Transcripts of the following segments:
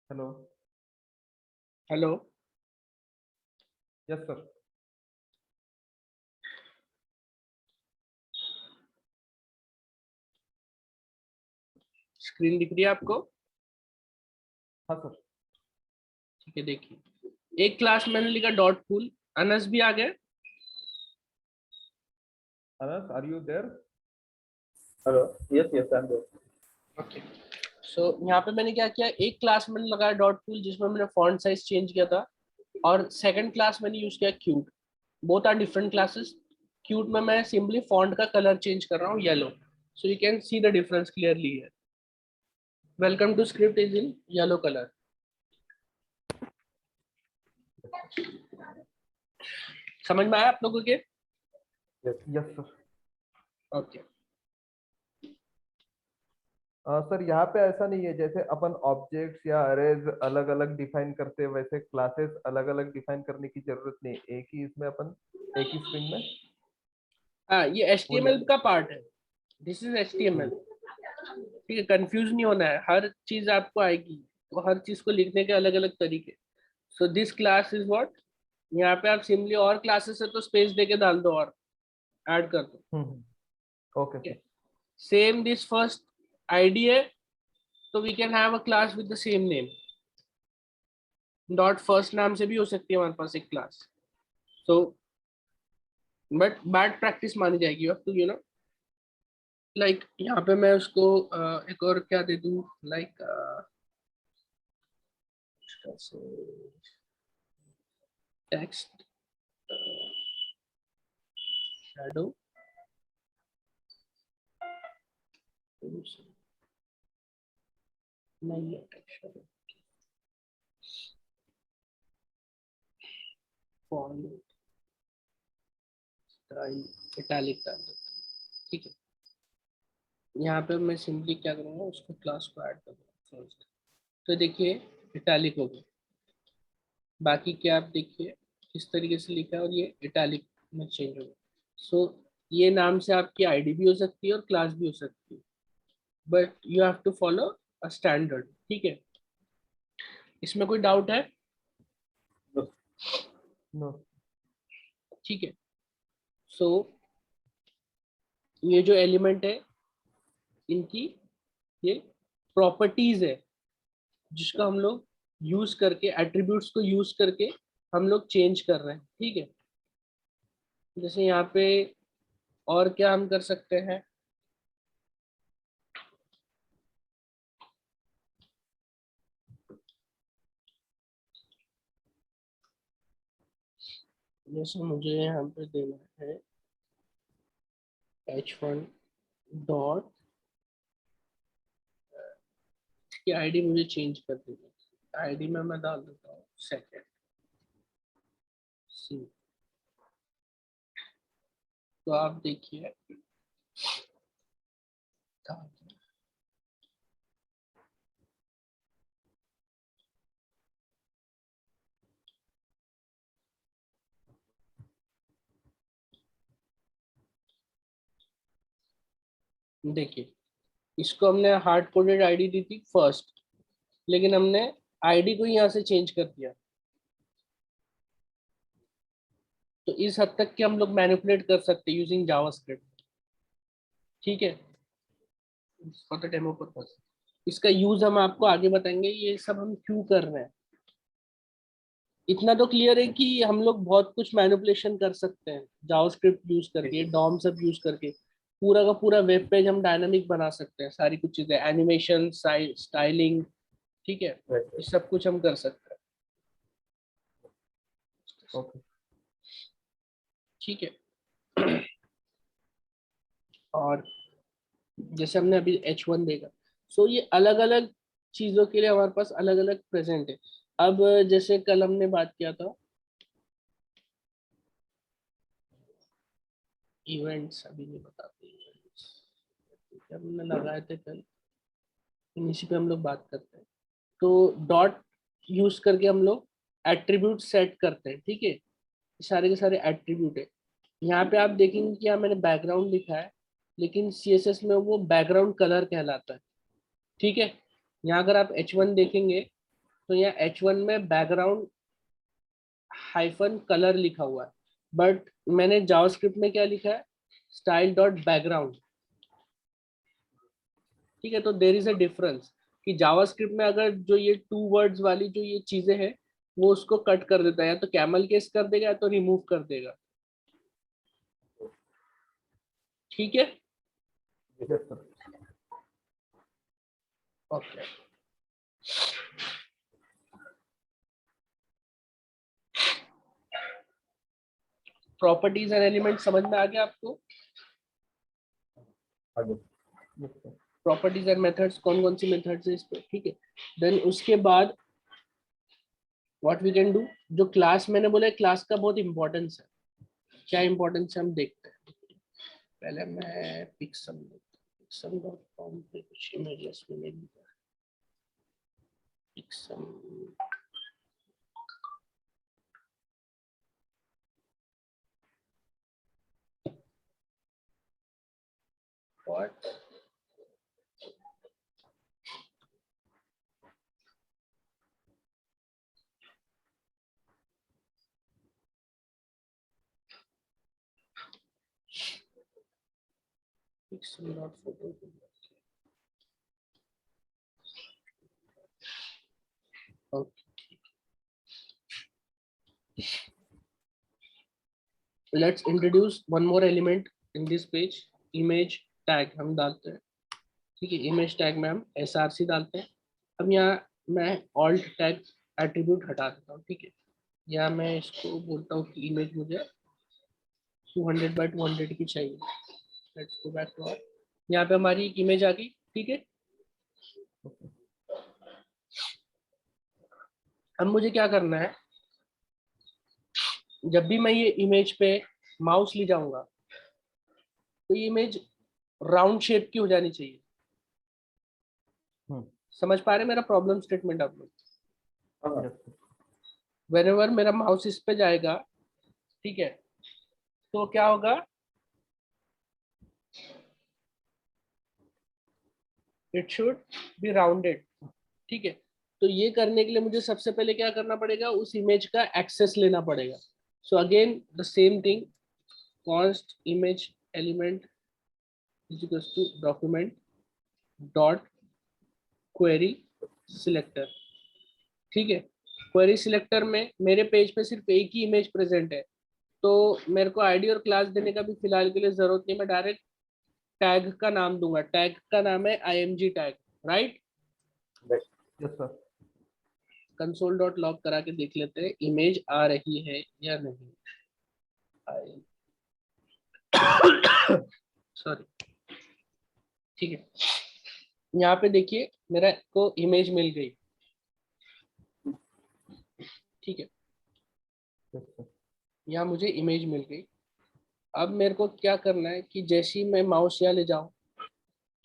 Hello. Hello. Yes sir. Screen दिख रही है आपको? हाँ सर। ठीक है, देखिए एक क्लास मैंने लिखा डॉट फुल। अनस भी आ गया। Anas, are you there? Hello. Yes, yes, I'm there. Okay. So यहाँ पे मैंने क्या किया, एक क्लास मैंने लगाया डॉट फुल जिसमें मैंने फॉन्ट साइज चेंज किया था, और सेकंड क्लास मैंने यूज किया cute. Both are different classes. Cute में मैं सिंपली फॉन्ट का कलर चेंज कर रहा हूँ yellow, so you can see the difference clearly है। Welcome to script is in yellow colour. समझ में आया आप लोगों के? Yes sir. ओके। सर यहाँ पे ऐसा नहीं है जैसे अपन ऑब्जेक्ट्स या अरेज अलग अलग डिफाइन करते हैं, वैसे क्लासेस अलग अलग डिफाइन करने की जरूरत नहीं, एक ही इसमें अपन एक ही स्ट्रिंग में हाँ, ये वो HTML लिख। का पार्ट है। This is HTML। हम्म। ठीक है, कंफ्यूज नहीं होना है, हर चीज आपको आएगी, तो हर चीज को लिखने के अलग अलग तरीके। So this class is what. यहाँ पे आप सिंपली और क्लासेस है तो स्पेस देके डाल दो और ऐड कर दो। ओके ठीक है। Sir. Same this first ID है, तो we can have a class with the same name. Dot first नाम से भी हो सकती है हमारे पास एक class. So but bad practice मानी जाएगी, यू हैव टू लाइक यहाँ पे मैं उसको एक और क्या दे दूँ, लाइक टेक्स्ट शैडो। नहीं है text shadow. Font style italic डाल देता हूँ। ठीक है। यहाँ पे मैं सिंपली क्या करूँगा, उसको क्लास को ऐड करूँगा फर्स्ट। तो देखिए इटैलिक हो गया। बाकी क्या आप देखिए किस तरीके से लिखा है, और ये इटैलिक में चेंज हो गया। सो ये नाम से आपकी आईडी भी हो सकती है और क्लास भी हो सकती है, but you have to follow a standard. ठीक है, इसमें कोई डाउट है? No. नो। ठीक है। सो ये जो एलिमेंट है, इनकी ये प्रॉपर्टीज है जिसको हम लोग यूज करके, एट्रीब्यूट्स को यूज करके हम लोग चेंज कर रहे हैं। ठीक है। जैसे यहाँ पे और क्या हम कर सकते हैं, जैसे मुझे यहाँ पे देना है h1 डॉट की आईडी मुझे चेंज कर देनी है। आईडी में मैं डाल देता हूँ सेकंड सी। तो आप देखिए देखिए इसको हमने हार्ड कोडेड आईडी दी थी फर्स्ट, लेकिन हमने आईडी को यहाँ से चेंज कर दिया। तो इस हद तक कि हम लोग मैनिपुलेट कर सकते हैं यूजिंग जावास्क्रिप्ट। ठीक है, फॉर द डेमो पर्पस। इसका यूज हम आपको आगे बताएंगे, ये सब हम क्यों कर रहे हैं। इतना तो क्लियर है कि हम लोग बहुत कुछ मैनिपुलेशन कर सकते हैं जावास्क्रिप्ट यूज करके, डॉम सब यूज करके। पूरा का पूरा वेब पेज हम डायनामिक बना सकते हैं, सारी कुछ चीजें, एनिमेशन, स्टाइलिंग। ठीक है, Right, ये right. सब कुछ हम कर सकते हैं। ओके। ठीक है। और जैसे हमने अभी H1 देखा, सो ये अलग अलग चीजों के लिए हमारे पास अलग अलग प्रेजेंट है। अब जैसे कल हमने बात किया था इवेंट्स, अभी नहीं बताते इवेंट्स हमने लगाए थे कल, इसी पे हम लोग बात करते हैं। तो डॉट यूज करके हम लोग एट्रीब्यूट सेट करते हैं। ठीक है, सारे के सारे एट्रीब्यूट है। यहाँ पे आप देखेंगे कि यहाँ मैंने बैकग्राउंड लिखा है, लेकिन CSS में वो बैकग्राउंड कलर कहलाता है। ठीक है, यहाँ अगर आप H1 देखेंगे तो यहाँ H1 में बैकग्राउंड हाइफन कलर लिखा हुआ है, बट मैंने जावास्क्रिप्ट में क्या लिखा है, स्टाइल डॉट बैकग्राउंड। ठीक है, तो देयर इज अ डिफरेंस कि जावास्क्रिप्ट में अगर जो ये 2 वर्ड्स वाली जो ये चीजें हैं वो उसको कट कर देता है, या तो कैमल केस कर देगा या तो रिमूव कर देगा। ठीक है, yes sir. Okay. Properties and element समझ में आ गया आपको? आगे yes sir. Properties and methods, कौन कौन सी मेथड्स है इस पे? ठीक है, देन उसके बाद व्हाट वी कैन डू, जो क्लास मैंने बोला क्लास का बहुत इंपॉर्टेंस है, क्या इंपॉर्टेंस है हम देखते हैं। पहले मैं pixum.com पे कुछ इमेजेस में ले लूंगा। pixum what pixum.photo। okay, let's introduce one more element in this page, image tag हम डालते हैं। ठीक है, इमेज टैग में हम src डालते हैं। अब यहाँ मैं alt टैग एट्रीब्यूट हटा देता हूँ। ठीक है, या मैं इसको बोलता हूँ कि इमेज मुझे 200 बाय 200 की चाहिए। Let's go back to our, यहाँ पे हमारी एक इमेज आ गई। ठीक है, अब मुझे क्या करना है, जब भी मैं ये इमेज पे माउस ले जाऊंगा तो ये इमेज राउंड शेप की हो जानी चाहिए। समझ पा रहे मेरा प्रॉब्लम स्टेटमेंट आप लोग? हाँ यस सर। व्हेनेवर मेरा माउस इस पे जाएगा, ठीक है, तो क्या होगा, इट शुड बी राउंडेड। ठीक है, तो ये करने के लिए मुझे सबसे पहले क्या करना पड़ेगा, उस इमेज का एक्सेस लेना पड़ेगा। So again the same thing, const image element is equals to document dot query selector। ठीक है, क्वेरी सिलेक्टर में मेरे पेज पे सिर्फ एक ही इमेज प्रेजेंट है, तो मेरे को आईडी और क्लास देने का भी फिलहाल के लिए जरूरत नहीं, मैं डायरेक्ट टैग का नाम दूंगा। टैग का नाम है img tag, right? Yes sir. Console dot log करा के देख लेते हैं इमेज आ रही है या नहीं। सॉरी। ठीक है, यहाँ पे देखिए मेरा को इमेज मिल गई। ठीक है, यस सर। यहाँ मुझे इमेज मिल गई। अब मेरे को क्या करना है कि जैसे ही मैं माउस यहाँ ले जाऊं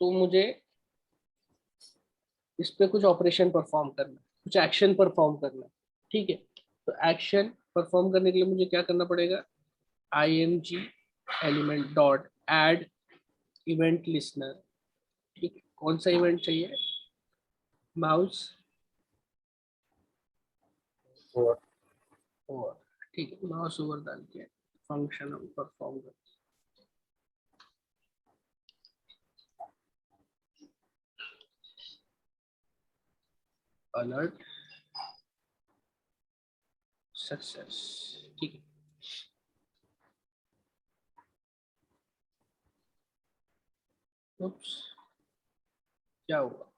तो मुझे इस पे कुछ ऑपरेशन परफॉर्म करना है, कुछ एक्शन परफॉर्म करना है। ठीक है, तो एक्शन परफॉर्म करने के लिए मुझे क्या करना पड़ेगा, img element dot add event listener. ठीक है, कौन सा इवेंट चाहिए, माउस ओवर। ठीक है, माउस ओवर डाल के फंक्शन हम परफॉर्म करते हैं। Alert success. ठीक है, उप्स, क्या हुआ,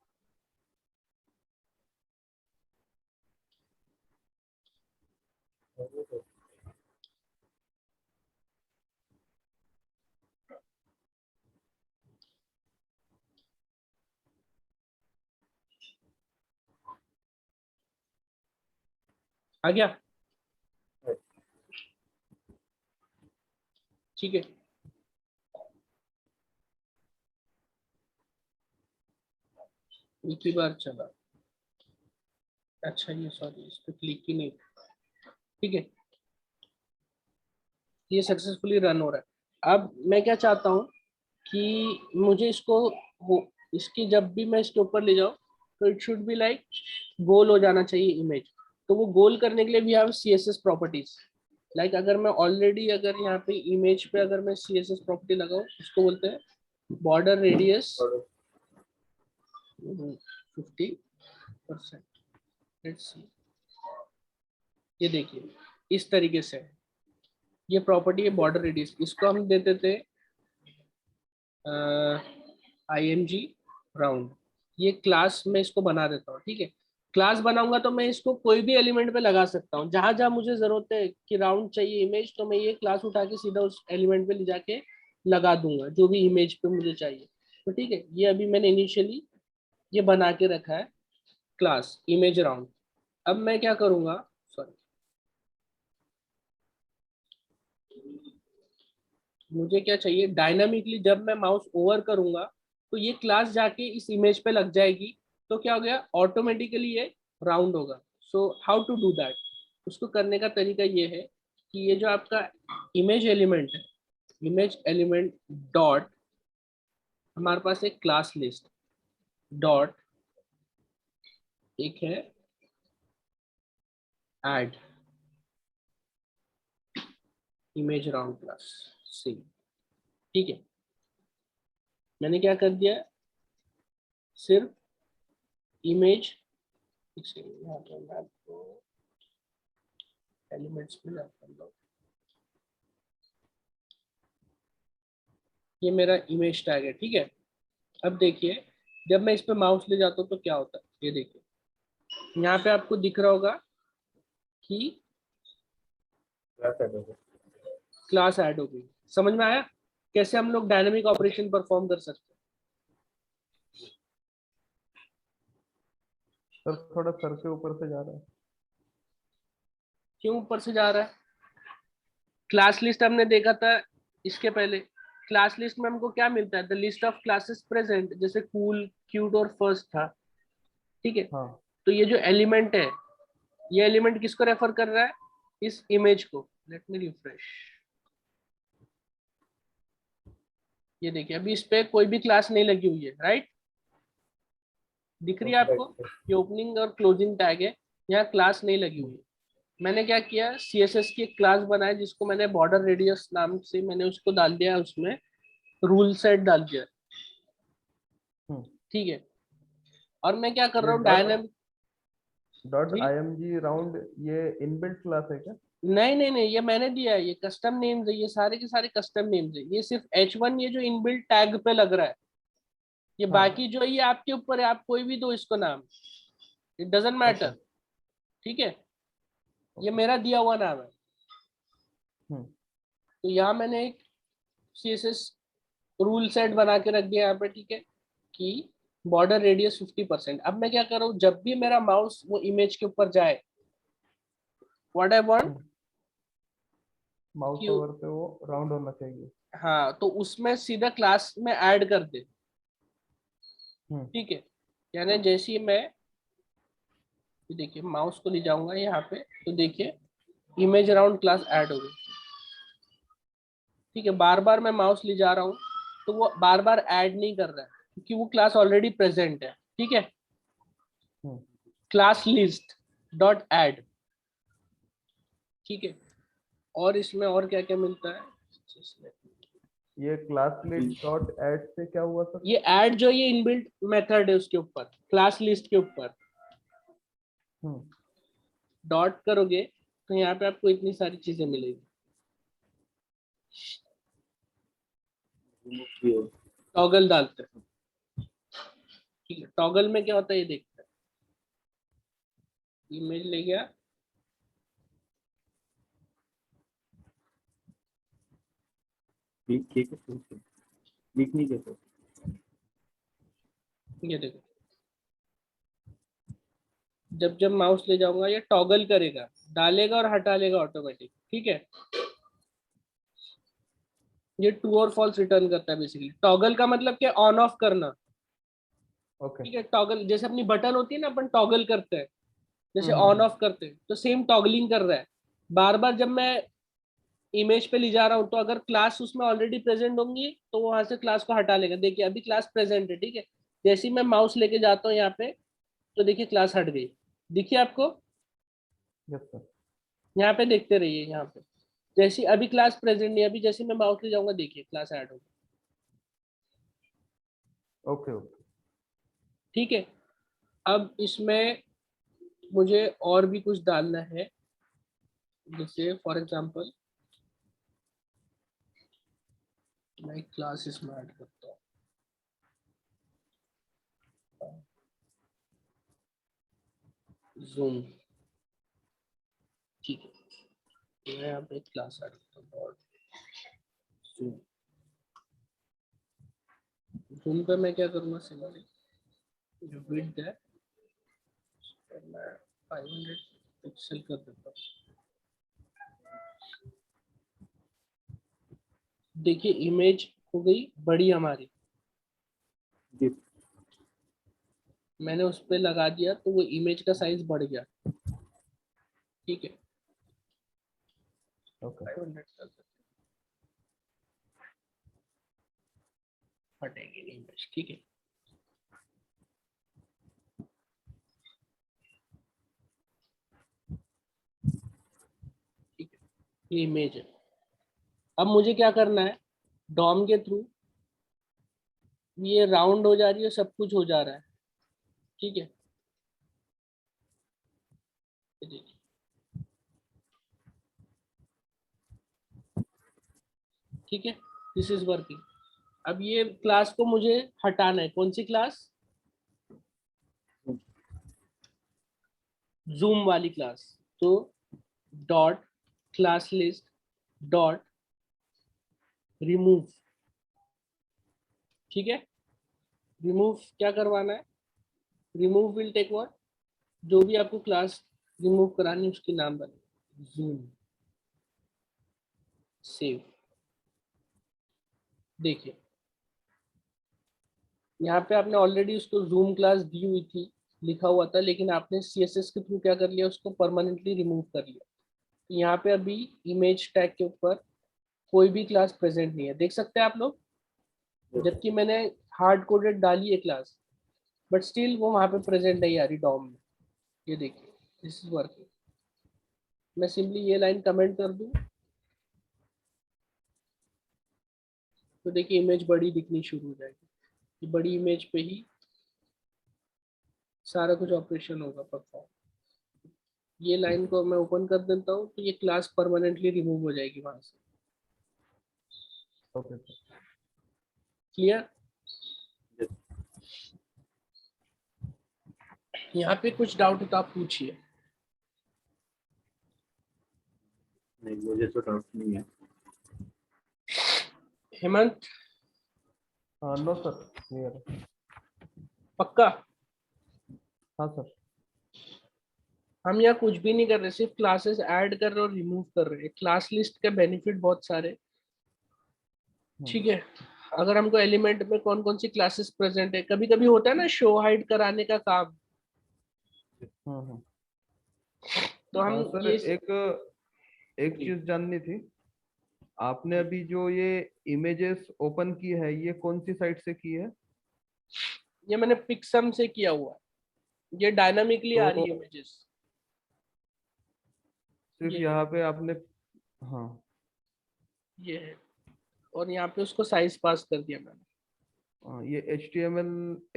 आ गया? ठीक है, एक ही बार चला। अच्छा ये सॉरी, इस पे क्लिक ही नहीं। ठीक है, ये सक्सेसफुली रन हो रहा है। अब मैं क्या चाहता हूँ कि मुझे इसको इसकी जब भी मैं इसके ऊपर ले जाऊँ तो इट शुड बी लाइक गोल हो जाना चाहिए इमेज। तो वो गोल करने के लिए we have CSS properties. Like अगर मैं ऑलरेडी अगर यहाँ पे इमेज पे अगर मैं CSS प्रॉपर्टी लगाऊं, उसको बोलते हैं बॉर्डर रेडियस 50%। लेट्स सी, ये देखिए इस तरीके से ये प्रॉपर्टी है बॉर्डर रेडियस। इसको हम देते थे IMG राउंड। ये क्लास में इसको बना देता हूँ, ठीक है। क्लास बनाऊंगा तो मैं इसको कोई भी एलिमेंट पे लगा सकता हूँ। जहां जहां मुझे जरूरत है कि राउंड चाहिए इमेज, तो मैं ये क्लास उठा के सीधा उस एलिमेंट पे ले जाके लगा दूंगा जो भी इमेज पे मुझे चाहिए। तो ठीक है, ये अभी मैंने इनिशियली ये बना के रखा है क्लास इमेज राउंड। अब मैं क्या करूंगा, सॉरी, मुझे क्या चाहिए, डायनामिकली जब मैं माउस ओवर करूंगा तो ये क्लास जाके इस इमेज पे लग जाएगी। तो क्या हो गया, ऑटोमेटिकली ये राउंड होगा। So how to do that, उसको करने का तरीका ये है कि ये जो आपका इमेज एलिमेंट है, इमेज एलिमेंट डॉट, हमारे पास एक क्लास लिस्ट डॉट एक है ऐड इमेज राउंड क्लास सी, ठीक है। मैंने क्या कर दिया, सिर्फ इमेज, यहाँ पे मैं आपको एलिमेंट्स में जाता हूँ, ये मेरा इमेज टैग है, ठीक है। अब देखिए जब मैं इस पे माउस ले जाता हूँ तो क्या होता है, ये देखिए यहाँ पे आपको दिख रहा होगा कि क्लास ऐड हो गई। समझ में आया कैसे हम लोग डायनामिक ऑपरेशन परफॉर्म कर सकते हैं? सर थोड़ा सर के ऊपर से जा रहा है। क्यों ऊपर से जा रहा है? क्लास लिस्ट हमने देखा था इसके पहले। क्लास लिस्ट में हमको क्या मिलता है, the list of classes present, जैसे कूल, क्यूट और फर्स्ट था, ठीक है। हाँ तो ये जो एलिमेंट है, ये एलिमेंट किसको रेफर कर रहा है, इस इमेज को। लेट मी रिफ्रेश, ये देखिए अभी इस पे कोई भी क्लास नहीं लगी हुई है, राइट, दिख रही है आपको, ये ओपनिंग और क्लोजिंग टैग है, यहाँ क्लास नहीं लगी हुई है। मैंने क्या किया, CSS की एक क्लास बनाया जिसको मैंने बॉर्डर रेडियस नाम से मैंने उसको डाल दिया, उसमें रूल सेट डाल दिया, ठीक है। और मैं क्या कर ये रहा हूँ, dynamic, dot G IMG round ये इनबिल्ट क्लास है क्या? नहीं नहीं नहीं, ये मैंने दिया है, ये कस्टम नेम्स है, ये सारे के सारे कस्टम नेम्स है। ये सिर्फ H1 ये जो इनबिल्ट टैग पे लग रहा है, ये हाँ बाकी जो है ये आपके ऊपर है, आप कोई भी दो इसको नाम, इट डजेंट ओके मैटर, ठीक है। ये मेरा दिया हुआ नाम है। हम्म तो यहाँ मैंने एक CSS रूल सेट बना के रख दिया यहाँ पे, ठीक है, कि बॉर्डर रेडियस 50%। अब मैं क्या कर रहा हूँ, जब भी मेरा माउस वो इमेज के ऊपर जाए, व्हाट आई वांट माउस कि, ओवर पे वो राउंड होना चाहिए। हाँ, तो उसमें सीधा क्लास में ऐड कर दे, हम्म ठीक है। यानी जैसे ही मैं, ये देखिए माउस को ले जाऊंगा यहाँ पे, तो देखिए इमेज राउंड क्लास ऐड हो गई, ठीक है। बार बार मैं माउस ले जा रहा हूँ तो वो बार बार ऐड नहीं कर रहा है, क्योंकि वो क्लास ऑलरेडी प्रेजेंट है, ठीक है। हम्म क्लास लिस्ट डॉट ऐड, ठीक है। और इसमें और क्या क्या मिलता है, ये क्लास लिस्ट डॉट ऐड से क्या हुआ सर? ये ऐड जो ये इनबिल्ट मेथड है उसके ऊपर, क्लास लिस्ट के ऊपर हम्म डॉट करोगे तो यहाँ पे आपको इतनी सारी चीजें मिलेगी। टॉगल डालते हैं, ठीक है। टॉगल में क्या होता है ये देखते हैं, इमेज ले गया, ये देखो जब जब माउस ले जाऊंगा ये टॉगल करेगा, डालेगा और हटा लेगा ऑटोमेटिक, ठीक है। ये ट्रू और फॉल्स रिटर्न करता है बेसिकली। टॉगल का मतलब क्या, ऑन ऑफ करना, ओके ठीक है। टॉगल जैसे अपनी बटन होती है ना, अपन टॉगल करते हैं, जैसे ऑन हम्म ऑफ करते हैं, तो सेम टॉगलिंग कर रहा है। बार बार जब मैं इमेज पे ले जा रहा हूँ तो अगर क्लास उसमें ऑलरेडी प्रेजेंट होंगी तो वहां से क्लास को हटा लेगा। देखिए अभी क्लास प्रेजेंट है, ठीक है। जैसे ही मैं माउस लेके जाता हूँ यहाँ पे, तो देखिए क्लास हट गई, दिखिए आपको, यस सर। यहाँ पे देखते रहिए, यहाँ पे जैसे अभी क्लास प्रेजेंट नहीं है, अभी जैसे मैं माउस ले जाऊंगा देखिए क्लास ऐड होगी। Okay okay. ठीक है, अब इसमें मुझे और भी कुछ डालना है, जैसे फॉर एग्जांपल मैं क्लास इसमें ऐड करता हूँ, जूम। ठीक है, मैं यहाँ पे क्लास ऐड करता हूँ, जूम। जूम पे मैं क्या करूँगा, सिंपली जो विड्थ है मैं 500 पिक्सल कर देता हूँ। देखिए इमेज हो गई बड़ी हमारी, जी मैंने उस पर लगा दिया तो वो इमेज का साइज बढ़ गया। ठीक है, ओके 500 कर देते हैं, हटेगी नहीं इमेज। ठीक है, ठीक है, ये इमेज है। अब मुझे क्या करना है, डॉम के थ्रू ये राउंड हो जा रही है, सब कुछ हो जा रहा है। ठीक है, ये देखिए, ठीक है, दिस इज वर्किंग। अब ये क्लास को मुझे हटाना है, कौन सी क्लास, जूम वाली क्लास। तो dot class list dot remove. ठीक है, रिमूव क्या करवाना है, रिमूव विल टेक व्हाट, जो भी आपको क्लास रिमूव करानी है उसके नाम बने, जूम, सेव। देखिए यहाँ पे आपने ऑलरेडी उसको जूम क्लास दी हुई थी, लिखा हुआ था, लेकिन आपने सीएसएस के थ्रू क्या कर लिया, उसको परमानेंटली रिमूव कर लिया। तो यहाँ पे अभी इमेज टैग के ऊपर कोई भी क्लास प्रेजेंट नहीं है, देख सकते हैं आप लोग, जबकि मैंने हार्ड कोडेड डाली है क्लास, बट स्टिल वो वहां पे प्रेजेंट नहीं आ रही डॉम में। ये देखिए, दिस इज वर्किंग। मैं सिंपली ये लाइन कमेंट कर दूं तो देखिए इमेज बड़ी दिखनी शुरू हो जाएगी, बड़ी इमेज पे ही सारा कुछ ऑपरेशन होगा परफॉर्म। ये लाइन को मैं ओपन कर देता हूँ तो ये क्लास परमानेंटली रिमूव हो जाएगी वहां से। Okay sir. क्लियर, यहाँ पे कुछ डाउट हो तो आप पूछिए। नहीं, मुझे तो डाउट नहीं है। Hemant, no sir, clear. पक्का? हाँ सर। हम यहाँ कुछ भी नहीं कर रहे, सिर्फ क्लासेस ऐड कर रहे और रिमूव कर रहे हैं। क्लास लिस्ट के बेनिफिट बहुत सारे। ठीक है, अगर हमको एलिमेंट में कौन कौन सी क्लासेस प्रेजेंट है, कभी कभी होता है ना शो हाइड कराने का काम, हम्म। तो हम सर ये एक चीज जाननी थी, आपने अभी जो ये इमेजेस ओपन की है ये कौन सी साइट से की है? ये मैंने पिक्सम से किया हुआ है, ये डायनामिकली आ रही तो है इमेजेस। सिर्फ ये है, यहाँ पे आपने, हाँ, ये है, और यहाँ पे उसको साइज पास कर दिया मैंने। ये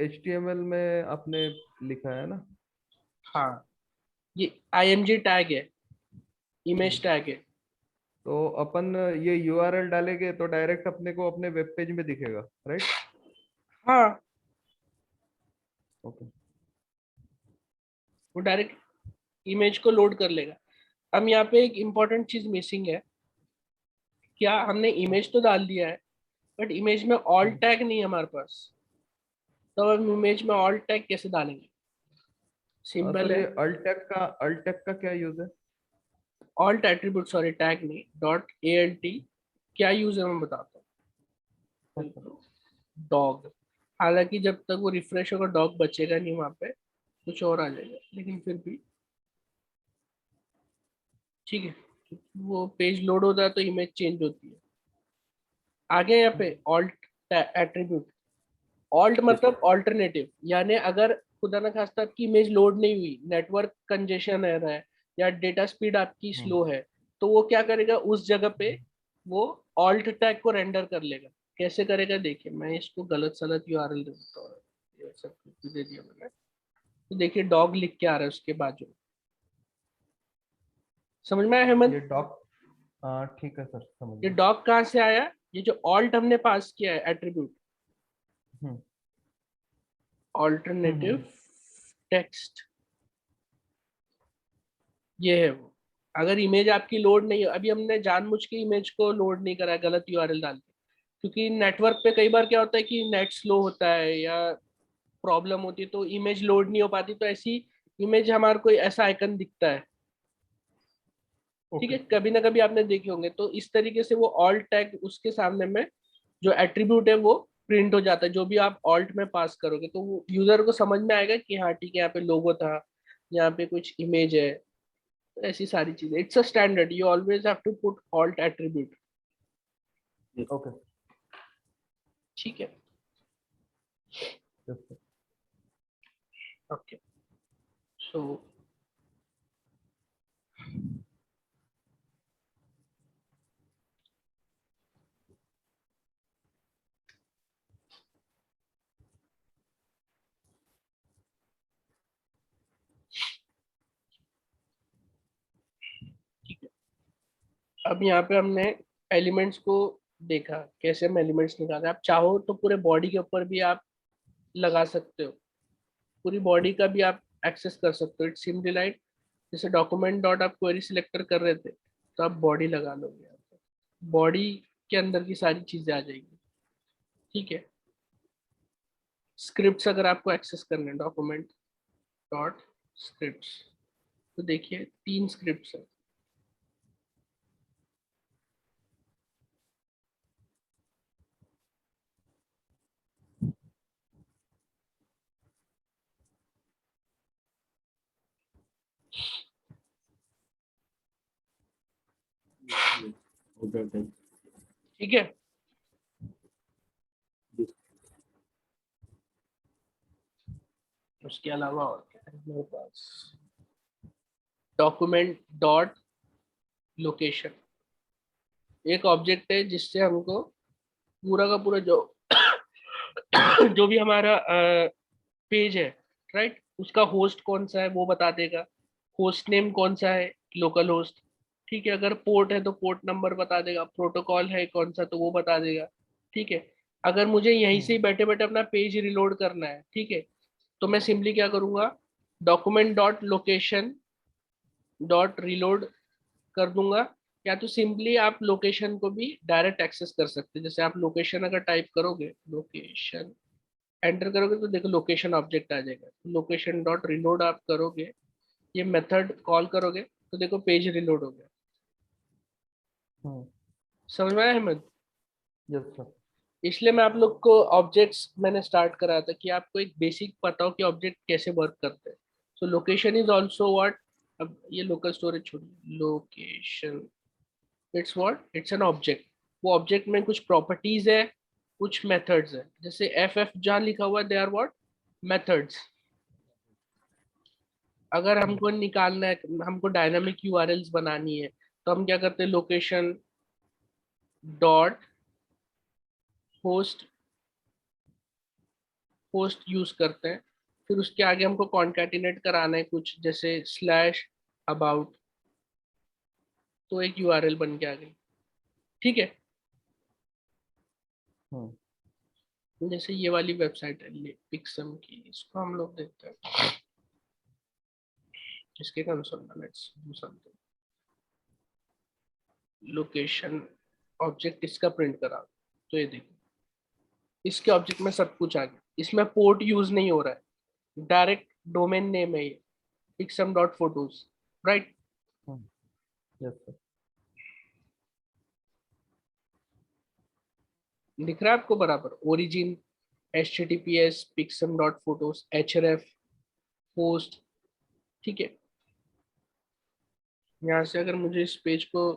HTML में आपने लिखा है ना? हाँ, ये img टैग है, इमेज हम्म। टैग है। तो अपन ये URL डालेंगे तो डायरेक्ट अपने को अपने वेब पेज में दिखेगा, राइट? हाँ, ओके। वो डायरेक्ट इमेज को लोड कर लेगा। अब यहाँ पे एक इम्पोर्टेंट चीज मिसिंग है, क्या हमने इमेज तो डाल दिया है बट इमेज में ऑल टैग नहीं है हमारे पास, तो हम इमेज में ऑल टैग कैसे डालेंगे? सिंपल सर है, ये अल्ट टैग का क्या यूज है? ऑल्ट एट्रीब्यूट, सॉरी टैग नहीं, डॉट alt। क्या यूज है मैं बताता हूँ, डॉग। हालांकि जब तक वो रिफ्रेश होगा डॉग बचेगा नहीं वहां पे, कुछ और आ जाएगा, लेकिन फिर भी ठीक है, वो पेज लोड होता है तो इमेज चेंज होती है। आगे यहाँ पे ऑल्ट एट्रीब्यूट, ऑल्ट मतलब ऑल्टरनेटिव, यानी अगर खुदा ना खास्ता आपकी इमेज लोड नहीं हुई, नेटवर्क कंजेशन रह रहा है या डेटा स्पीड आपकी स्लो है, तो वो क्या करेगा उस जगह पे वो ऑल्ट टैग को रेंडर कर लेगा। कैसे करेगा देखिए, मैं इसको गलत सलत यूआरएल दे देता हूँ, ये सब कुछ दे दिया मैंने। तो देखिए डॉग लिख के आ रहा है उसके बाजू, समझ में आया हेमंत? ये डॉक, ठीक है सर, समझ ये गया। डॉग कहाँ से आया? ये जो ऑल्ट हमने पास किया है एट्रीब्यूट, हम्म ऑल्टरनेटिव हम्म टेक्स्ट, ये है वो। अगर इमेज आपकी लोड नहीं है, अभी हमने जानबूझ के इमेज को लोड नहीं करा है गलत यूआरएल डाल के, क्योंकि नेटवर्क पे कई बार क्या होता है कि नेट स्लो होता है या प्रॉब्लम होती है तो इमेज लोड नहीं हो पाती, तो ऐसी इमेज हमारे को ऐसा आइकन दिखता है। ठीक ओके। है, कभी ना कभी आपने देखे होंगे। तो इस तरीके से वो ऑल्ट टैग उसके सामने में जो एट्रीब्यूट है वो प्रिंट हो जाता है, जो भी आप ऑल्ट में पास करोगे तो वो यूजर को समझ में आएगा कि हाँ ठीक है, यहाँ पे लोगो था, यहाँ पे कुछ इमेज है, तो ऐसी सारी चीजें। It's a standard, you always have to put alt attribute. Okay. ठीक है, यस सर। ओके। सो ठीक है, अब यहाँ पे हमने एलिमेंट्स को देखा कैसे हम एलिमेंट्स निकालते हैं। आप चाहो तो पूरे बॉडी के ऊपर भी आप लगा सकते हो, पूरी बॉडी का भी आप एक्सेस कर सकते हो। इट्स सिंपली लाइक जैसे डॉक्यूमेंट डॉट आप क्वेरी सिलेक्टर कर रहे थे तो आप बॉडी लगा लोगे, बॉडी के अंदर की सारी चीजें आ जाएंगी। ठीक है, स्क्रिप्ट्स अगर आपको एक्सेस करने डॉक्यूमेंट डॉट स्क्रिप्ट्स, तो देखिए 3 स्क्रिप्ट्स है। ठीक है, उसके अलावा और क्या है मेरे पास? डॉक्यूमेंट डॉट लोकेशन एक ऑब्जेक्ट है जिससे हमको पूरा का पूरा जो जो भी हमारा पेज है, राइट, उसका होस्ट कौन सा है वो बता देगा, होस्ट नेम कौन सा है, लोकल होस्ट। ठीक है, अगर पोर्ट है तो पोर्ट नंबर बता देगा, प्रोटोकॉल है कौन सा तो वो बता देगा। ठीक है, अगर मुझे यहीं से बैठे बैठे अपना पेज रिलोड करना है, ठीक है, तो मैं सिंपली क्या करूंगा, document dot location dot reload कर दूंगा। या तो सिंपली आप लोकेशन को भी डायरेक्ट एक्सेस कर सकते हैं। जैसे आप लोकेशन अगर टाइप करोगे, लोकेशन एंटर करोगे तो देखो लोकेशन ऑब्जेक्ट आ जाएगा। लोकेशन डॉट रिलोड आप करोगे, ये मेथड कॉल करोगे तो देखो पेज रिलोड हो गया। समझ में आया अहमद? Yes sir. इसलिए मैं आप लोग को ऑब्जेक्ट्स मैंने स्टार्ट करा था कि आपको एक बेसिक पता हो कि ऑब्जेक्ट कैसे वर्क करते हैं। सो लोकेशन इज ऑल्सो व्हाट, अब ये लोकल स्टोरेज छोड़िए, location it's what, it's an object. वो ऑब्जेक्ट में कुछ प्रॉपर्टीज है, कुछ मेथड्स है। जैसे एफ एफ जहाँ लिखा हुआ है दे आर व्हाट, मेथड्स। अगर हमको निकालना है, हमको डायनामिक यूआरएल्स बनानी है, तो हम क्या करते हैं, location dot host host use करते हैं। फिर उसके आगे हमको कॉन्कैटिनेट कराना है कुछ, जैसे स्लैश अबाउट, तो एक यूआरएल बन के आ गई। ठीक है, जैसे ये वाली वेबसाइट है पिक्सम की, इसको हम लोग देखते हैं, इसके कंसोल में let's do something. Location object इसका प्रिंट करा, तो ये देखो इसके ऑब्जेक्ट में सब कुछ आ गया। इसमें पोर्ट यूज नहीं हो रहा है, डायरेक्ट डोमेन नेम है ये, Pixum dot photos, right. Yes sir. दिख रहा है आपको बराबर? Origin https Pixum dot photos href host. ठीक है, यहाँ से अगर मुझे इस पेज को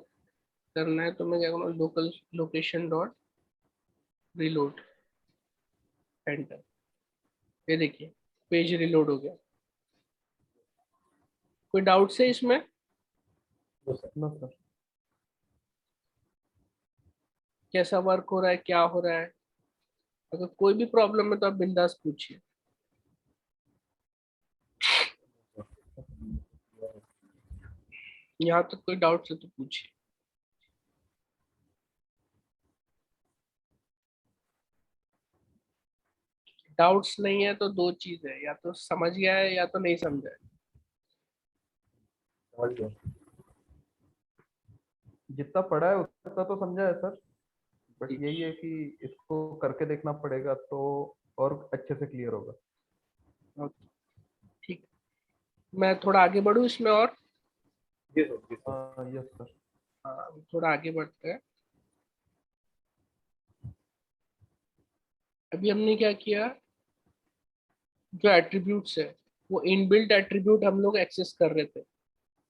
करना है तो मैं क्या करूँगा, local location dot reload enter. ये देखिए पेज रिलोड हो गया। कोई डाउट्स है इसमें? No sir. कैसा वर्क हो रहा है, क्या हो रहा है? अगर कोई भी प्रॉब्लम है तो आप बिंदास पूछिए। यहाँ तक कोई डाउट्स है तो पूछिए। डाउट्स नहीं है तो दो चीज है, या तो समझ गया है या तो नहीं समझा है। समझ गया। जितना पढ़ा है उतना तो समझा है सर, बट ठीक। यही है कि इसको करके देखना पड़ेगा तो और अच्छे से क्लियर होगा। ठीक, मैं थोड़ा आगे बढ़ूँ इसमें और? जी सर, जी सर। हाँ यस सर। हाँ, थोड़ा आगे बढ़ते हैं। अभी हमने क्या किया, जो एट्रीब्यूट्स है वो इनबिल्ट एट्रीब्यूट हम लोग एक्सेस कर रहे थे।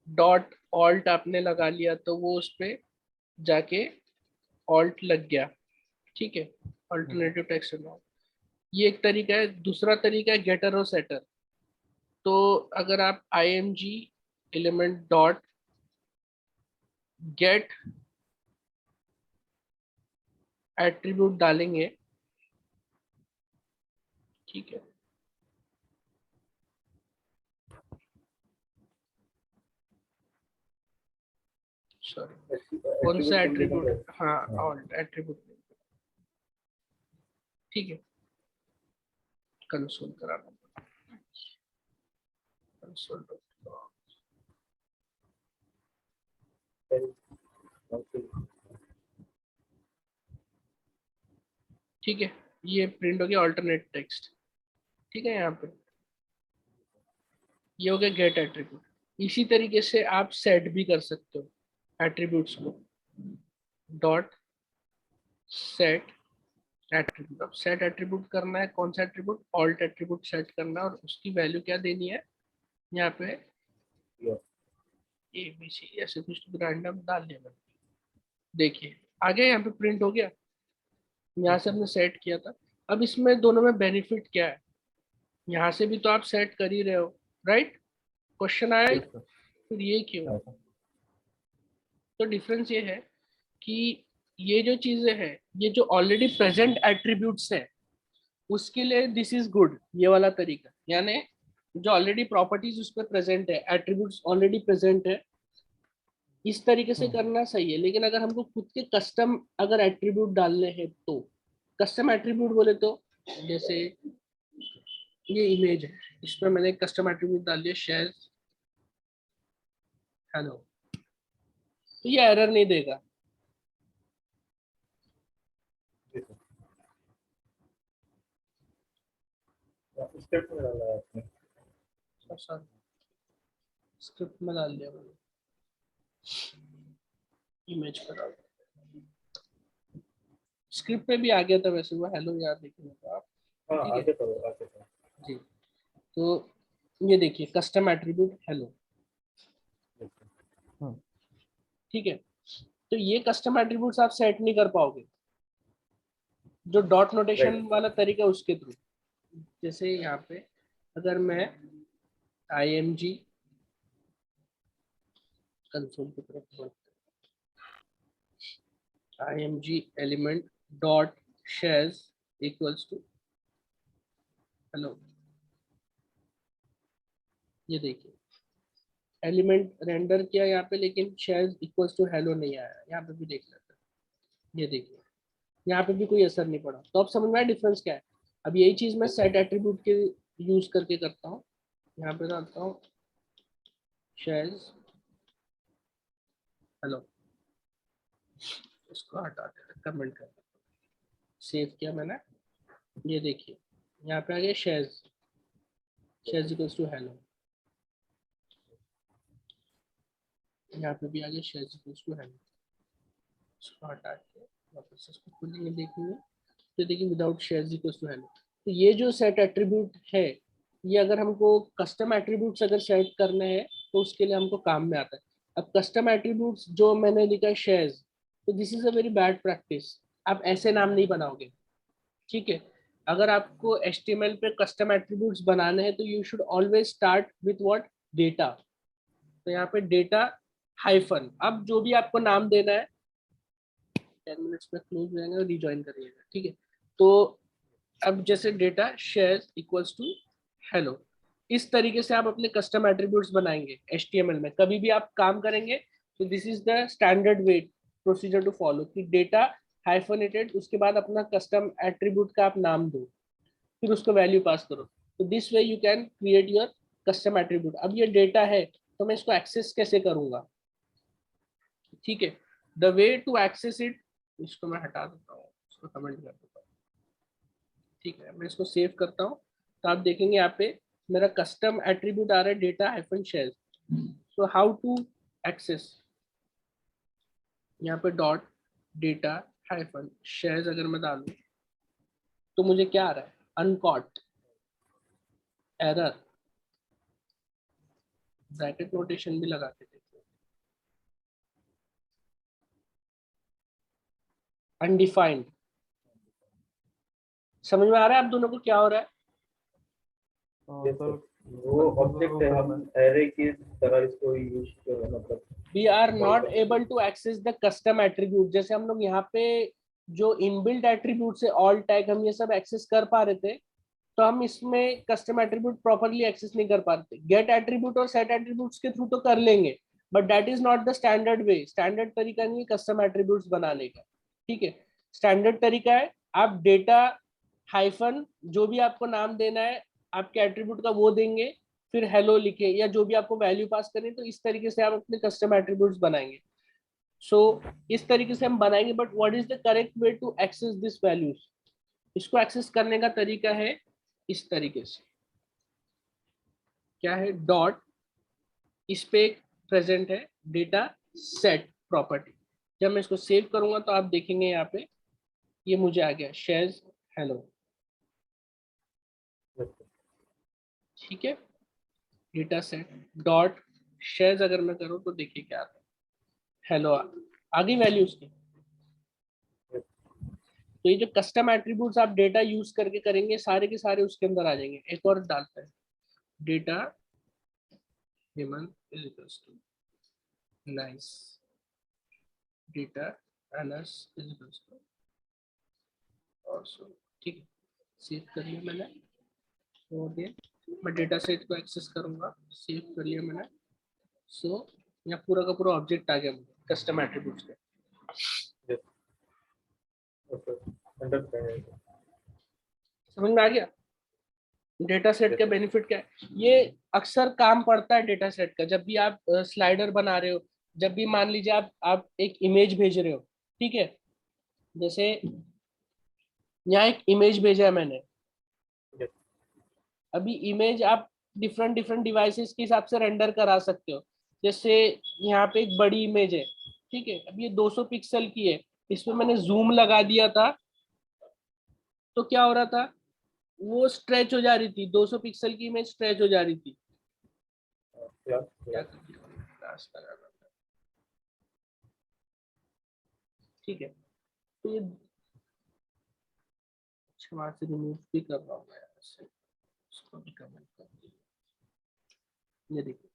डॉट ऑल्ट आपने लगा लिया तो वो उस पे जाके ऑल्ट लग गया। ठीक है, अल्टरनेटिव टेक्स्ट एंड ऑल, ये एक तरीका है। दूसरा तरीका है गेटर और सेटर। तो अगर आप img element dot gate attribute डालेंगे, ठीक है, सॉरी कौन सा एट्रीब्यूट, हाँ ऑल्ट एट्रीब्यूट, ठीक है, कंसोल कराना, कंसोल। ठीक है, ये प्रिंट हो गया अल्टरनेट टेक्स्ट। ठीक है, यहाँ पे ये हो गया गेट एट्रीब्यूट। इसी तरीके से आप सेट भी कर सकते हो एट्रीब्यूट्स को। डॉट सेट एट्रीब्यूट, अब सेट एट्रीब्यूट करना है, कौन सा एट्रीब्यूट, ऑल्ट एट्रीब्यूट सेट करना है, और उसकी वैल्यू क्या देनी है, यहाँ पे ए बी सी ऐसे कुछ रैंडम डाल दिया मैंने। देखिए आ गया, यहाँ पे प्रिंट हो गया, यहाँ से हमने सेट किया था। अब इसमें दोनों में बेनिफिट क्या है, यहाँ से भी तो आप सेट कर ही रहे हो, राइट? क्वेश्चन आया यस सर। फिर ये क्यों? तो डिफरेंस ये है कि ये जो चीजें हैं, ये जो ऑलरेडी प्रेजेंट एट्रीब्यूट्स है उसके लिए दिस इज गुड, ये वाला तरीका। यानी जो ऑलरेडी प्रॉपर्टीज उस पर प्रेजेंट है, एट्रीब्यूट्स ऑलरेडी प्रेजेंट है, इस तरीके से करना सही है। लेकिन अगर हमको खुद के कस्टम अगर एट्रीब्यूट डालने हैं तो, कस्टम एट्रीब्यूट बोले तो जैसे ये इमेज है, इसमें मैंने कस्टम एट्रीब्यूट डाल दिया शेयर हेलो, तो ये एरर नहीं देगा। स्क्रिप्ट में डाला है आपने? स्क्रिप्ट में डाल दिया मैंने, इमेज पर डाल दिया। स्क्रिप्ट में भी आ गया था वैसे वो हेलो, याद देखिए आप। हाँ, ठीक है आगे करो, आगे करो। जी, तो ये देखिए कस्टम एट्रीब्यूट हेलो, ठीक है। तो ये कस्टम एट्रीब्यूट्स आप सेट नहीं कर पाओगे जो डॉट नोटेशन राइट। वाला तरीका उसके थ्रू। जैसे यहाँ पे अगर मैं img कंसोल की तरफ img element dot shares equals to hello, ये देखिए एलिमेंट रेंडर किया यहाँ पे, लेकिन शेयर्स इक्वल्स टू हेलो नहीं आया। यहाँ पे भी देख लेते हैं, ये देखिए यहाँ पे भी कोई असर नहीं पड़ा। तो अब समझ में आया डिफरेंस क्या है। अब यही चीज मैं सेट एट्रीब्यूट के यूज करके करता हूँ। यहाँ पे डालता हूँ शेयर्स हेलो, इसको हटा देते, कमेंट कर, सेव किया मैंने, ये देखिए यहाँ पे आ गया shares, shares equals to hello, यहाँ पे भी आ गया शेयर्स इक्वल्स टू हेलो। इसको हटा के वापस इसको खोलेंगे, देखेंगे तो देखिए without shares equals to hello. तो ये जो सेट एट्रीब्यूट है, ये अगर हमको कस्टम एट्रीब्यूट्स अगर सेट करने हैं तो उसके लिए हमको काम में आता है। अब कस्टम एट्रीब्यूट्स जो मैंने लिखा है शेयर्स, तो this is a very bad practice, आप ऐसे नाम नहीं बनाओगे, ठीक है। अगर आपको HTML पे कस्टम एट्रीब्यूट्स बनाने हैं तो you should always start with what, data. तो यहाँ पे डेटा हाइफन, अब जो भी आपको नाम देना है 10 मिनट्स में क्लोज हो जाएंगे और रिज्वाइन करिएगा, ठीक है। तो अब जैसे data share equals to hello, इस तरीके से आप अपने कस्टम एट्रीब्यूट्स बनाएंगे HTML में। कभी भी आप काम करेंगे तो this is the standard way procedure to follow, कि डेटा हाइफनेटेड, उसके बाद अपना कस्टम एट्रीब्यूट का आप नाम दो, फिर उसको वैल्यू पास करो। तो this way you can create your custom attribute. अब ये डेटा है तो मैं इसको एक्सेस कैसे करूंगा, ठीक है। The way to access it, इसको मैं हटा देता हूँ, इसको कमेंट कर देता हूँ, ठीक है। मैं इसको सेव करता हूँ तो आप देखेंगे यहाँ पे मेरा कस्टम एट्रीब्यूट आ रहा है data hyphen share. So how to access, यहाँ पे डॉट डेटा हाइफन शेयर अगर मैं डालूं तो मुझे क्या आ रहा है, अनकॉट, एरर, ब्रैकेट नोटेशन भी लगा के देखिए, अनडिफाइंड। समझ में आ रहा है आप दोनों को क्या हो रहा है? Yes, sir. वो ऑब्जेक्ट है, हम एरे की तरह इसको यूज कर, मतलब we are not able to access the custom attribute. जैसे हम लोग यहाँ पे जो इनबिल्ट एट्रीब्यूट से ऑल टैग हम ये सब एक्सेस कर पा रहे थे, तो हम इसमें कस्टम एट्रीब्यूट प्रॉपरली एक्सेस नहीं कर पाते। गेट एट्रीब्यूट और सेट एट्रीब्यूट्स के थ्रू तो कर लेंगे, but that is not the standard way. Standard तरीका नहीं है कस्टम एट्रीब्यूट्स बनाने का, ठीक है। स्टैंडर्ड तरीका है आप डेटा हाइफन जो भी आपको नाम देना है आपके एट्रीब्यूट का वो देंगे, फिर हेलो लिखे या जो भी आपको वैल्यू पास करें, तो इस तरीके से आप अपने कस्टम एट्रीब्यूट्स बनाएंगे। सो इस तरीके से हम बनाएंगे, but what is the correct way to access this values? इसको एक्सेस करने का तरीका है इस तरीके से, क्या है, डॉट, इस पे प्रेजेंट है डेटा सेट प्रॉपर्टी। जब मैं इसको सेव करूंगा तो आप देखेंगे यहाँ पे ये मुझे आ गया शेयर्स हेलो, ठीक है। डेटा सेट डॉट शेयर्स अगर मैं करूँ तो देखिए क्या आता है, हेलो आ गई वैल्यू उसकी। तो ये जो कस्टम एट्रीब्यूट्स आप डेटा यूज करके करेंगे सारे के सारे उसके अंदर आ जाएंगे। एक और डालता है, data Hemant is equals to nice, data Anas is equals to also, ठीक है। सेव कर लिया मैंने, हो गया। मैं डेटा सेट को एक्सेस करूंगा, सेव कर लिया मैंने। सो यहाँ पूरा का पूरा ऑब्जेक्ट आ गया कस्टम एट्रीब्यूट्स का। समझ में आ गया डेटा सेट का बेनिफिट क्या है? ये अक्सर काम पड़ता है डेटा सेट का, जब भी आप स्लाइडर बना रहे हो, जब भी मान लीजिए आप एक इमेज भेज रहे हो, ठीक है। जैसे यहाँ एक इमेज भेजा है मैंने, अभी इमेज आप डिफरेंट डिफरेंट डिवाइसेस के हिसाब से रेंडर करा सकते हो। जैसे यहाँ पे एक बड़ी इमेज है, ठीक है, अब ये 200 पिक्सल की है, इसमें मैंने जूम लगा दिया था तो क्या हो रहा था, वो स्ट्रेच हो जा रही थी, 200 पिक्सल की इमेज स्ट्रेच हो जा रही थी। क्या ठीक है, तो ये वहां से रिमूव भी कर रहा हूँ मैं, इसको भी कमेंट कर दिया। ये देखिए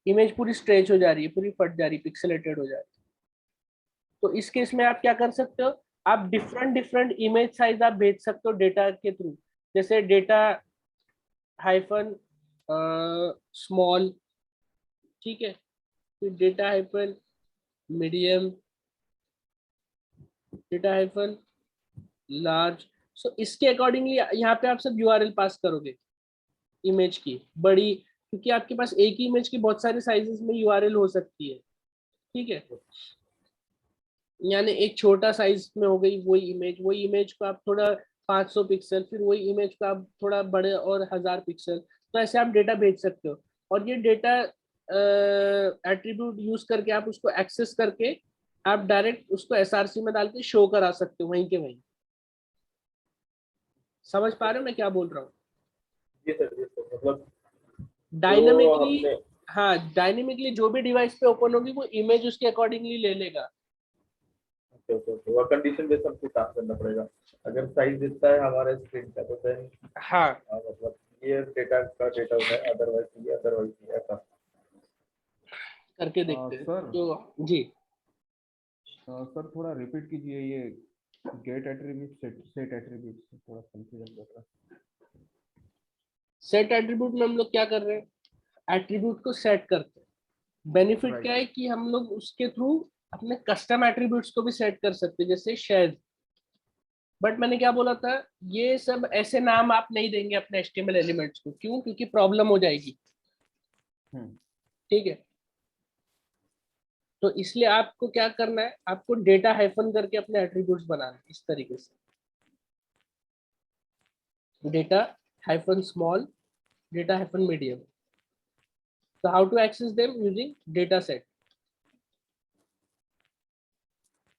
इमेज पूरी स्ट्रेच हो जा रही है, पूरी फट जा रही है, पिक्सेलेटेड हो जा रही है। तो इस केस में आप क्या कर सकते हो, आप डिफरेंट डिफरेंट इमेज साइज आप भेज सकते हो डेटा के थ्रू। जैसे डेटा हाइफन स्मॉल, ठीक है, फिर data hyphen medium, data hyphen large. So इसके अकॉर्डिंगली यहाँ पे आप सब यूआरएल पास करोगे इमेज की बड़ी, क्योंकि आपके पास एक ही इमेज की बहुत सारे साइजेस में यूआरएल हो सकती है, ठीक है। यानी एक छोटा साइज में हो गई वही इमेज को आप थोड़ा 500 पिक्सल, फिर वही इमेज को आप थोड़ा बड़े और 1000 पिक्सल, तो ऐसे आप डेटा भेज सकते हो। और ये डेटा एट्रीब्यूट यूज करके आप उसको एक्सेस करके आप डायरेक्ट उसको एसआरसी में डाल के शो करा सकते हो वहीं के वहीं। समझ पा रहे हो मैं क्या बोल रहा हूँ? मतलब डायनामिकली, हाँ डायनेमिकली जो भी डिवाइस पे ओपन होगी वो इमेज उसके अकॉर्डिंगली ले लेगा। ओके ओके ओके, वो कंडीशन बेस हमको काम करना पड़ेगा। अगर साइज इतना है हमारे स्क्रीन का तो देन हाँ मतलब ये डेटा का डेटा होता है, अदरवाइज ये ऐसा। करके देखते हैं सर तो जी। सर थोड़ा रिपीट कीजिए ये गेट एट्रीब्यूट सेट एट्रीब्यूट, थोड़ा कंफ्यूजन लग रहा है। सेट एट्रीब्यूट में हम लोग क्या कर रहे हैं, एट्रीब्यूट को सेट करते हैं। बेनिफिट क्या राइट। है कि हम लोग उसके थ्रू अपने कस्टम एट्रीब्यूट्स को भी सेट कर सकते हैं, जैसे शेयर। बट मैंने क्या बोला था, ये सब ऐसे नाम आप नहीं देंगे अपने HTML एलिमेंट्स को। क्यों? क्योंकि प्रॉब्लम हो जाएगी। हम्म। ठीक है, तो इसलिए आपको क्या करना है, आपको डेटा हाइफन करके अपने एट्रीब्यूट्स बनाना है इस तरीके से। Data hyphen small, data hyphen medium. So how to access them? Using data set.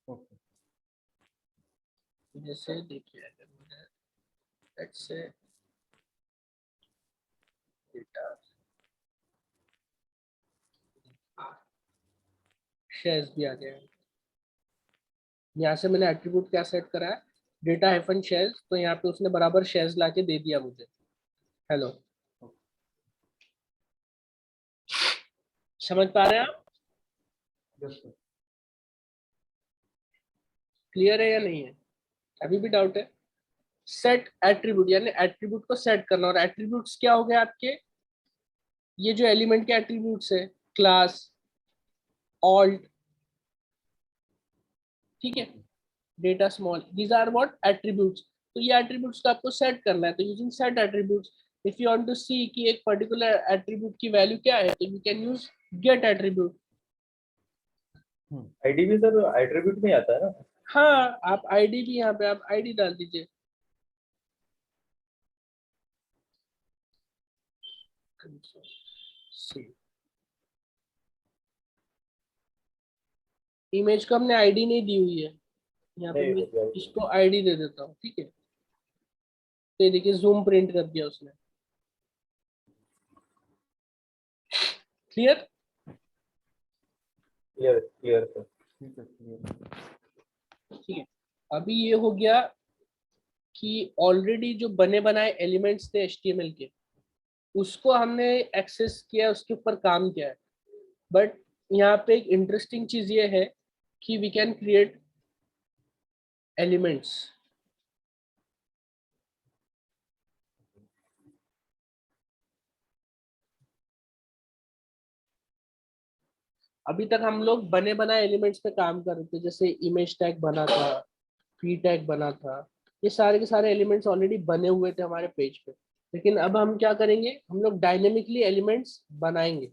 Okay. जैसे देखिए, अगर मुझे let's say data shares भी आ गया है, यहाँ से मैंने एट्रीब्यूट क्या सेट करा है, डेटा हाइफन शेयर्स। तो यहाँ पे उसने बराबर शेयर्स लाके दे दिया मुझे। हेलो, समझ पा रहे हैं आप? Yes sir. क्लियर है या नहीं है? अभी भी डाउट है? सेट एट्रीब्यूट यानी एट्रीब्यूट को सेट करना। और एट्रीब्यूट्स क्या हो गए आपके, ये जो एलिमेंट के एट्रीब्यूट्स है, क्लास, ऑल्ट, ठीक है, data small, these are what attributes. तो ये एट्रीब्यूट्स को आपको सेट करना है। तो using set attributes, if you want to see कि एक पर्टिकुलर एट्रीब्यूट की वैल्यू क्या है, तो you can use get attribute. ID भी सर एट्रीब्यूट में आता है ना? हाँ, आप आईडी भी, यहाँ पे आप आईडी डाल दीजिए। इमेज को हमने आईडी नहीं दी हुई है, यहाँ पे नहीं मैं हो गया। इसको आईडी दे देता हूँ। ठीक है, तो ये देखिए जूम प्रिंट कर दिया उसने। क्लियर? Clear clear sir. ठीक है, क्लियर। ठीक है, अभी ये हो गया कि ऑलरेडी जो बने बनाए एलिमेंट्स थे HTML के, उसको हमने एक्सेस किया, उसके ऊपर काम किया है। बट यहाँ पे एक इंटरेस्टिंग चीज ये है कि वी कैन क्रिएट एलिमेंट्स। अभी तक हम लोग बने बनाए एलिमेंट्स पे काम कर रहे थे, जैसे इमेज टैग बना था, फी टैग बना था, ये सारे के सारे एलिमेंट्स ऑलरेडी बने हुए थे हमारे पेज पे। लेकिन अब हम क्या करेंगे, हम लोग डायनेमिकली एलिमेंट्स बनाएंगे।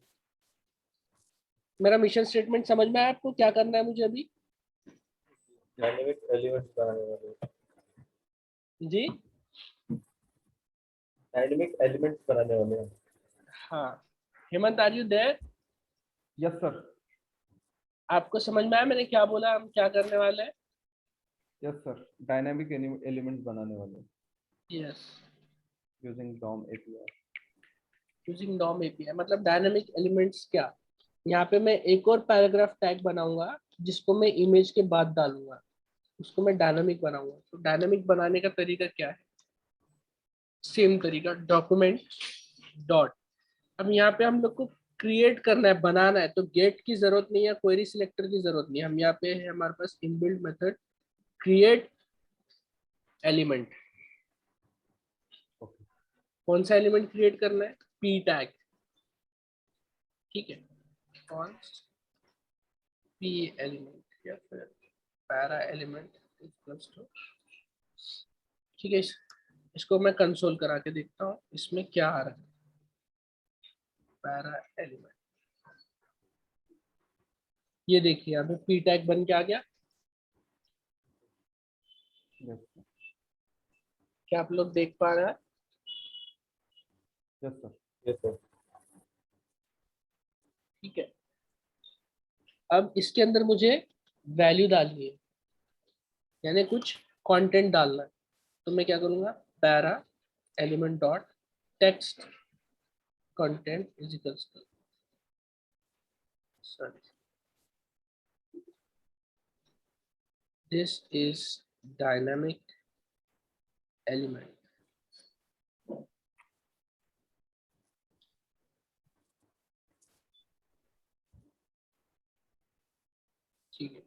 मेरा मिशन स्टेटमेंट समझ में आया आपको? क्या करना है मुझे अभी? डायनेमिक एलिमेंट्स बनाने वाले, जी डायनेमिक एलिमेंट्स बनाने वाले हैं। हाँ, Hemant are you there? Yes sir. आपको समझ में आया मैंने क्या बोला, हम क्या करने वाले हैं? यस सर, डायनामिक एलिमेंट्स बनाने वाले yes, using DOM API. Using DOM API. मतलब डायनामिक एलिमेंट्स क्या, यहाँ पे मैं एक और पैराग्राफ टैग बनाऊंगा जिसको मैं इमेज के बाद डालूंगा, उसको मैं डायनामिक बनाऊंगा। तो डायनामिक बनाने का तरीका क्या है, सेम तरीका, डॉक्यूमेंट डॉट। अब यहाँ पे हम लोग को क्रिएट करना है, बनाना है, तो गेट की जरूरत नहीं है, क्वेरी सिलेक्टर की जरूरत नहीं है। हम यहाँ पे है हमारे पास इनबिल्ट मेथड क्रिएट एलिमेंट। कौन सा एलिमेंट क्रिएट करना है? P tag. ठीक है, कौन पी एलिमेंट या फिर पैरा एलिमेंट इक्वल्स टू। ठीक है, इसको मैं कंसोल करा के देखता हूँ इसमें क्या आ रहा है। पैरा एलिमेंट, ये देखिए अभी पी टैग बन के आ गया। यस क्या आप लोग देख पा रहे हैं? Yes sir. Yes sir. ठीक है, अब इसके अंदर मुझे वैल्यू डालनी है, यानी कुछ कंटेंट डालना है। तो मैं क्या करूंगा, para element dot text content is equals to, sorry, this is dynamic element. ठीक है,